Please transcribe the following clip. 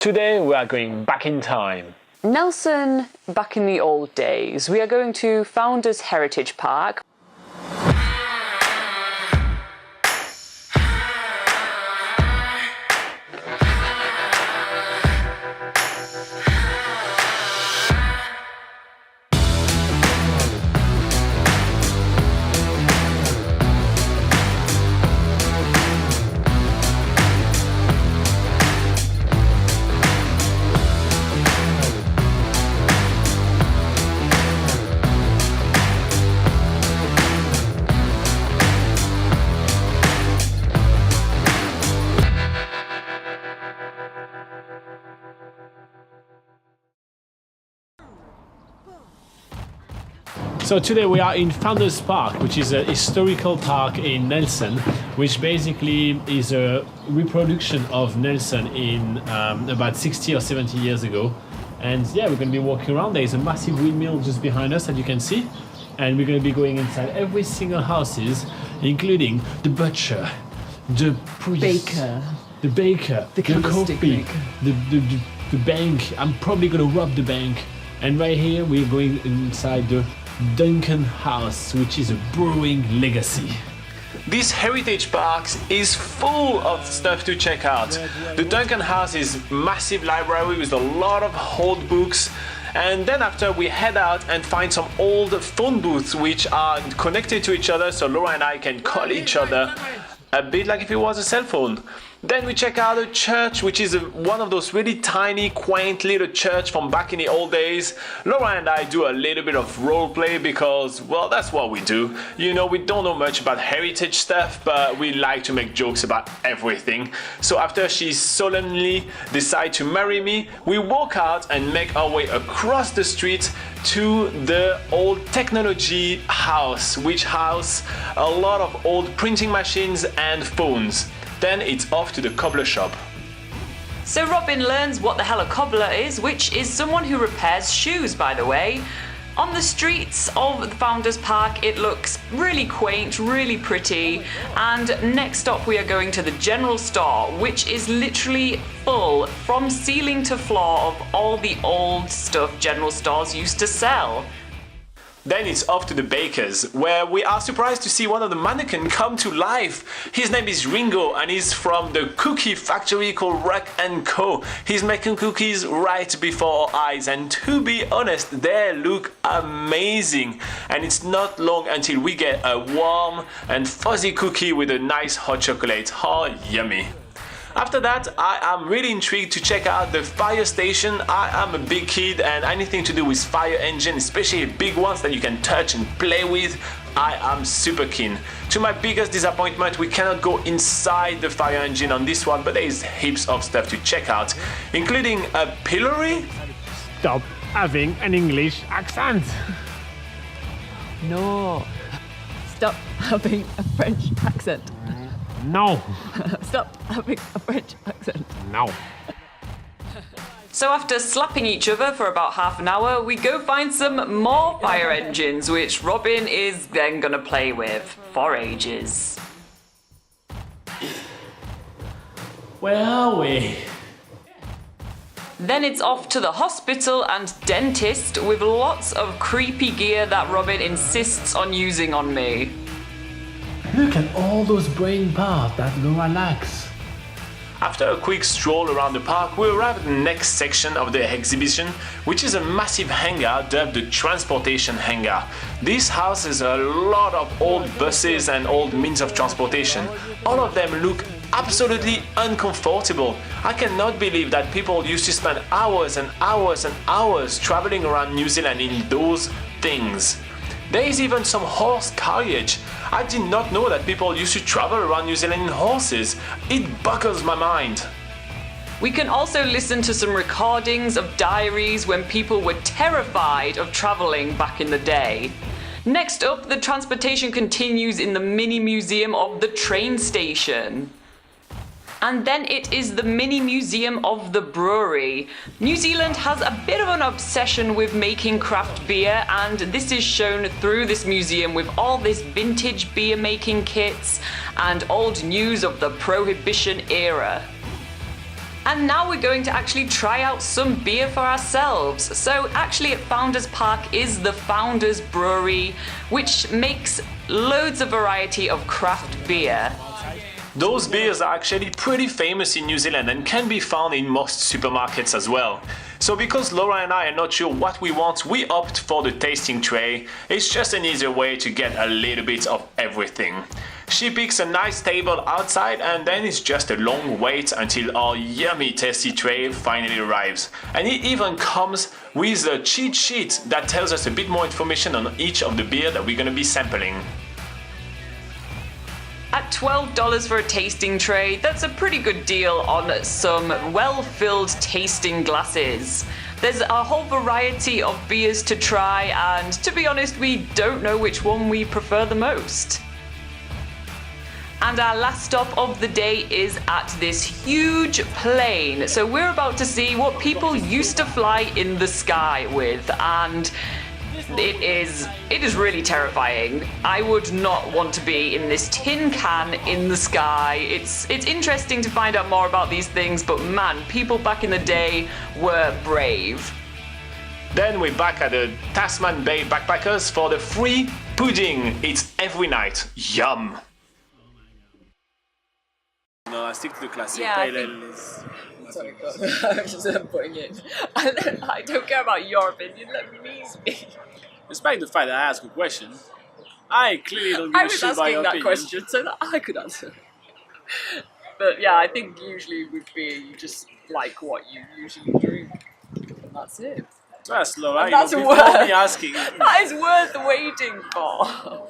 Today we are going back in time. Nelson, back in the old days. We are going to Founders Heritage Park. So today we are in Founders Park, which is a historical park in Nelson, which basically is a reproduction of Nelson in about 60 or 70 years ago. And yeah, we're going to be walking around. There is a massive windmill just behind us that you can see. And we're going to be going inside every single houses, including the butcher, the priest, the baker, the coffee, maker. the bank. I'm probably going to rob the bank. And right here we're going inside the Duncan House, which is a brewing legacy. This heritage park is full of stuff to check out. The Duncan House is a massive library with a lot of old books. And then after we head out and find some old phone booths which are connected to each other, so Laura and I can call each other a bit like if it was a cell phone. Then we check out a church, which is one of those really tiny, quaint little church from back in the old days. Laura and I do a little bit of role play because, well, that's what we do. You know, we don't know much about heritage stuff, but we like to make jokes about everything. So after she solemnly decides to marry me, we walk out and make our way across the street to the old technology house, which house a lot of old printing machines and phones. Then it's off to the cobbler shop. So Robin learns what the hell a cobbler is, which is someone who repairs shoes, by the way. On the streets of the Founders Park, it looks really quaint, really pretty. And next up, we are going to the general store, which is literally full from ceiling to floor of all the old stuff general stores used to sell. Then it's off to the baker's, where we are surprised to see one of the mannequins come to life. His name is Ringo and he's from the cookie factory called Ruck & Co. He's making cookies right before our eyes, and to be honest, they look amazing. And it's not long until we get a warm and fuzzy cookie with a nice hot chocolate. Oh, yummy. After that, I am really intrigued to check out the fire station. I am a big kid, and anything to do with fire engine, especially big ones that you can touch and play with, I am super keen. To my biggest disappointment, we cannot go inside the fire engine on this one, but there is heaps of stuff to check out, including a pillory. Stop having an English accent. No. Stop having a French accent. No. Stop having a French accent. No. So after slapping each other for about half an hour, we go find some more fire engines, which Robin is then gonna play with for ages. Where are we? Then it's off to the hospital and dentist with lots of creepy gear that Robin insists on using on me. Look at all those brain parts that Laura lacks. After a quick stroll around the park, we arrive at the next section of the exhibition, which is a massive hangar dubbed the transportation hangar. This houses a lot of old buses and old means of transportation. All of them look absolutely uncomfortable. I cannot believe that people used to spend hours and hours and hours traveling around New Zealand in those things. There is even some horse carriage. I did not know that people used to travel around New Zealand in horses. It boggles my mind. We can also listen to some recordings of diaries when people were terrified of travelling back in the day. Next up, the transportation continues in the mini museum of the train station. And then it is the mini museum of the brewery. New Zealand has a bit of an obsession with making craft beer, and this is shown through this museum with all this vintage beer making kits and old news of the Prohibition era. And now we're going to actually try out some beer for ourselves. So actually at Founders Park is the Founders Brewery, which makes loads of variety of craft beer. Those beers are actually pretty famous in New Zealand and can be found in most supermarkets as well. So because Laura and I are not sure what we want, we opt for the tasting tray. It's just an easier way to get a little bit of everything. She picks a nice table outside and then it's just a long wait until our yummy tasty tray finally arrives. And it even comes with a cheat sheet that tells us a bit more information on each of the beer that we're gonna be sampling. At $12 for a tasting tray, that's a pretty good deal on some well-filled tasting glasses. There's a whole variety of beers to try, and to be honest, we don't know which one we prefer the most. And our last stop of the day is at this huge plane. So we're about to see what people used to fly in the sky with, and it is really terrifying. I would not want to be in this tin can in the sky. It's interesting to find out more about these things, but man, people back in the day were brave. Then we're back at the Tasman Bay Backpackers for the free pudding. It's every night. Yum! No, I stick to the classic. Yeah, I Pale ale is... Sorry, God. I'm just putting it. I don't care about your opinion, let me speak. Despite the fact that I asked a question, I clearly don't I give a was shit about your asking that opinion. question so that I could answer. But yeah, I think usually with beer you just like what you usually drink. And that's it. That's Laura, And that's you know, before worth- me asking. That is worth waiting for.